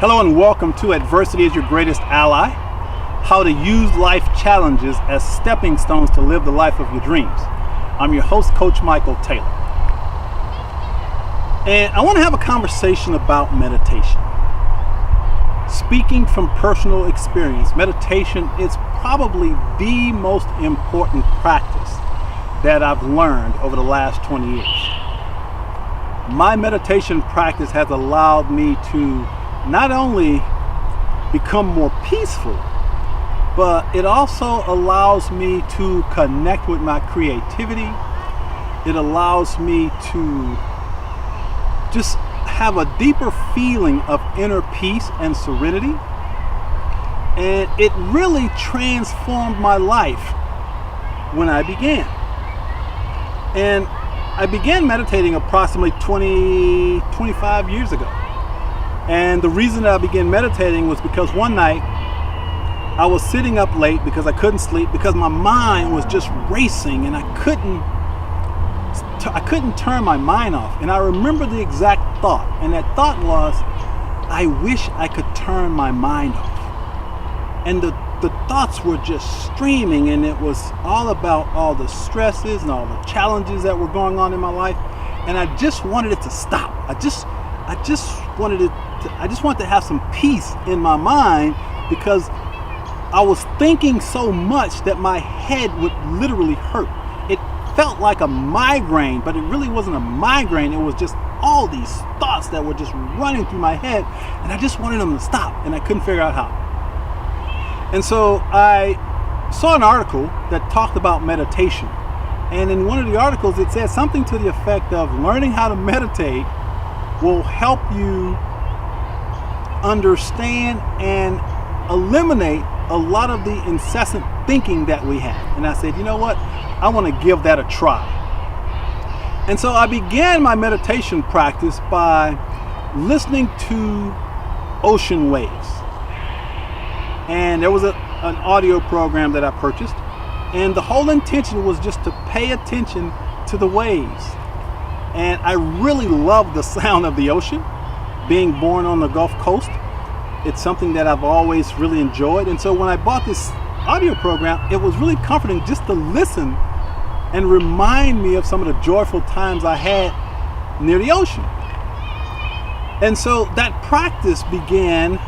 Hello and welcome to Adversity is Your Greatest Ally, how to use life challenges as stepping stones to live the life of your dreams. I'm your host, Coach Michael Taylor. And I want to have a conversation about meditation. Speaking from personal experience, meditation is probably the most important practice that I've learned over the last 20 years. My meditation practice has allowed me to not only become more peaceful, but it also allows me to connect with my creativity. It allows me to just have a deeper feeling of inner peace and serenity. And it really transformed my life when I began. And I began meditating approximately 25 years ago. And the reason that I began meditating was because one night I was sitting up late because I couldn't sleep, because my mind was just racing and I couldn't turn my mind off. And I remember the exact thought, and that thought was, I wish I could turn my mind off. And the thoughts were just streaming, and it was all about all the stresses and all the challenges that were going on in my life, and I just wanted it to stop. I just wanted to have some peace in my mind, because I was thinking so much that my head would literally hurt. It felt like a migraine, but it really wasn't a migraine. It was just all these thoughts that were just running through my head, and I just wanted them to stop, and I couldn't figure out how. And so I saw an article that talked about meditation. And in one of the articles, it said something to the effect of learning how to meditate will help you understand and eliminate a lot of the incessant thinking that we have. And I said, you know what? I want to give that a try. And so I began my meditation practice by listening to ocean waves. And there was an audio program that I purchased, and the whole intention was just to pay attention to the waves. And I really love the sound of the ocean. Being born on the Gulf Coast, it's something that I've always really enjoyed. And so when I bought this audio program, it was really comforting just to listen and remind me of some of the joyful times I had near the ocean. And so that practice began.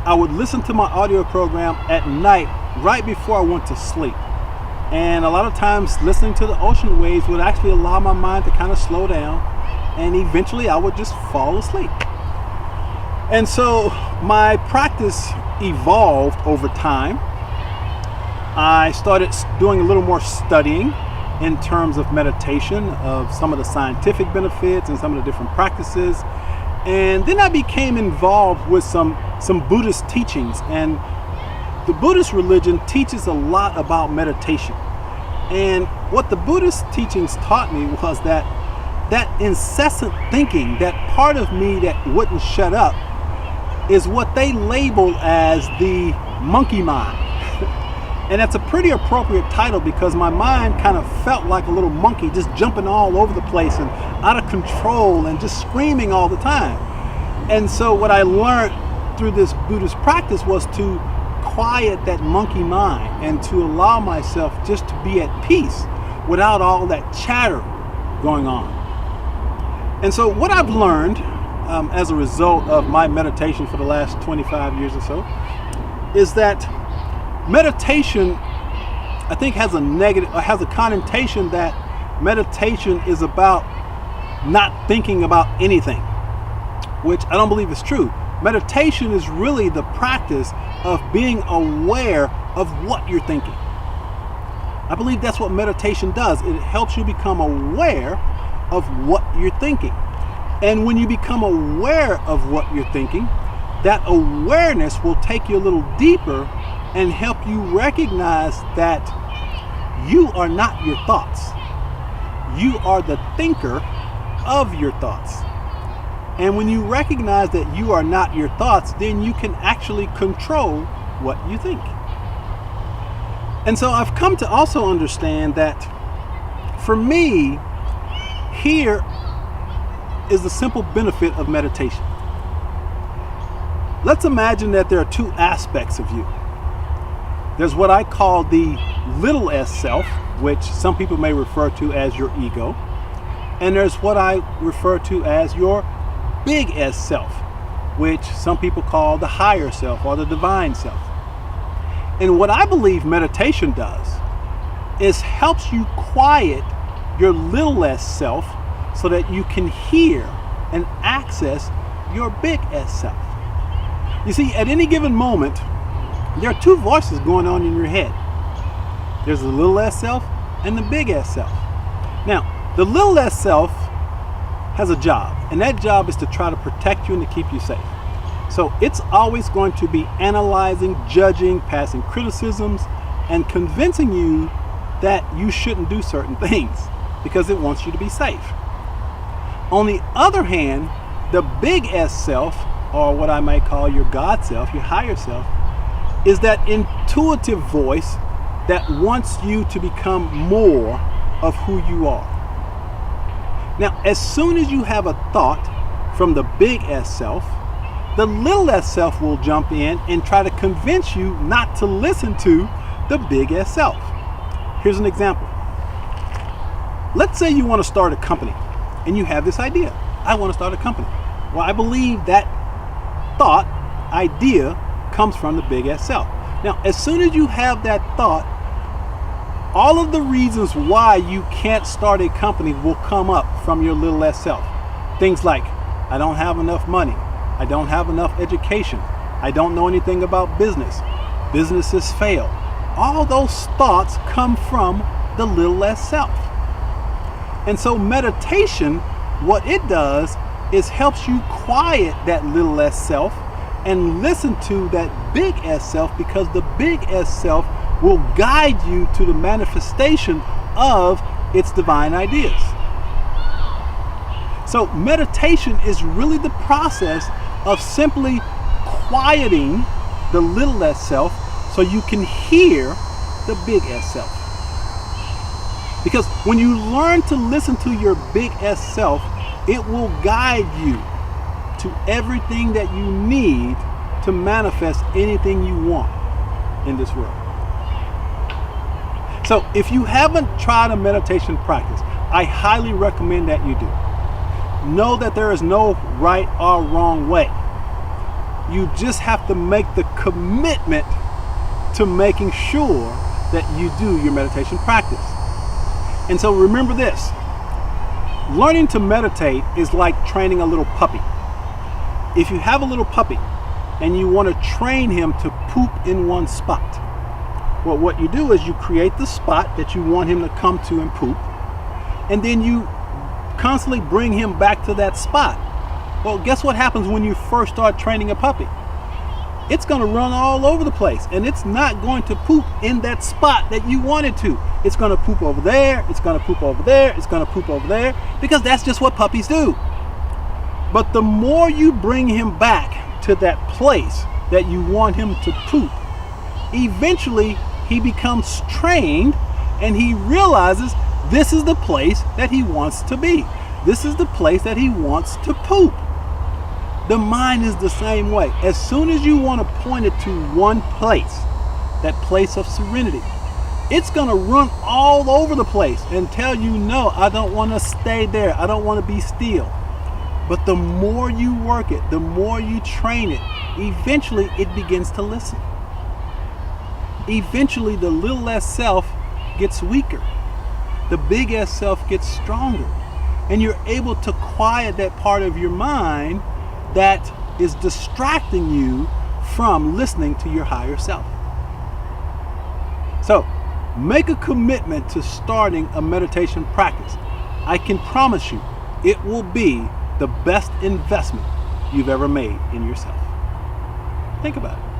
I would listen to my audio program at night, right before I went to sleep. And a lot of times listening to the ocean waves would actually allow my mind to kind of slow down, and eventually I would just fall asleep. And so my practice evolved over time. I started doing a little more studying in terms of meditation, of some of the scientific benefits and some of the different practices. And then I became involved with some Buddhist teachings, and the Buddhist religion teaches a lot about meditation. And what the Buddhist teachings taught me was that incessant thinking, that part of me that wouldn't shut up, is what they label as the monkey mind. And that's a pretty appropriate title, because my mind kind of felt like a little monkey, just jumping all over the place and out of control and just screaming all the time. And so what I learned through this Buddhist practice was to quiet that monkey mind and to allow myself just to be at peace without all that chatter going on. And so what I've learned as a result of my meditation for the last 25 years or so is that meditation, I think, has a connotation that meditation is about not thinking about anything, which I don't believe is true. Meditation is really the practice of being aware of what you're thinking. I believe that's what meditation does. It helps you become aware of what you're thinking. And when you become aware of what you're thinking, that awareness will take you a little deeper and help you recognize that you are not your thoughts. You are the thinker of your thoughts. And when you recognize that you are not your thoughts, then you can actually control what you think. And so I've come to also understand that for me, here is the simple benefit of meditation. let's imagine that there are two aspects of you. There's what I call the little s self, which some people may refer to as your ego. And there's what I refer to as your big S self, which some people call the higher self or the divine self. And what I believe meditation does is helps you quiet your little s self so that you can hear and access your big S self. You see, at any given moment, there are two voices going on in your head. There's the little s self and the big S self. Now, the little s self has a job, and that job is to try to protect you and to keep you safe. So it's always going to be analyzing, judging, passing criticisms, and convincing you that you shouldn't do certain things because it wants you to be safe. On the other hand, the big S self, or what I might call your God self, your higher self, is that intuitive voice that wants you to become more of who you are. Now, as soon as you have a thought from the big S self, the little s self will jump in and try to convince you not to listen to the big S self. Here's an example. Let's say you want to start a company and you have this idea. I want to start a company. Well, I believe that thought, idea, comes from the big S self. Now, as soon as you have that thought, all of the reasons why you can't start a company will come up from your little s self. Things like, I don't have enough money. I don't have enough education. I don't know anything about business. Businesses fail. All those thoughts come from the little s self. And so meditation, what it does is helps you quiet that little s self and listen to that big S self, because the big S self will guide you to the manifestation of its divine ideas. So meditation is really the process of simply quieting the little s self so you can hear the big S self. Because when you learn to listen to your big S self, it will guide you to everything that you need to manifest anything you want in this world. So if you haven't tried a meditation practice, I highly recommend that you do. Know that there is no right or wrong way. You just have to make the commitment to making sure that you do your meditation practice. And so remember this, learning to meditate is like training a little puppy. If you have a little puppy and you want to train him to poop in one spot, well, what you do is you create the spot that you want him to come to and poop, and then you constantly bring him back to that spot. Well, guess what happens when you first start training a puppy? It's going to run all over the place, and it's not going to poop in that spot that you want it to. It's going to poop over there, it's going to poop over there, it's going to poop over there, because that's just what puppies do. But the more you bring him back to that place that you want him to poop, eventually he becomes trained and he realizes this is the place that he wants to be. This is the place that he wants to poop. The mind is the same way. As soon as you want to point it to one place, that place of serenity, it's going to run all over the place and tell you, no, I don't want to stay there. I don't want to be still. But the more you work it, the more you train it, eventually it begins to listen. Eventually the little s self gets weaker. The big S self gets stronger. And you're able to quiet that part of your mind that is distracting you from listening to your higher self. So, make a commitment to starting a meditation practice. I can promise you, it will be the best investment you've ever made in yourself. Think about it.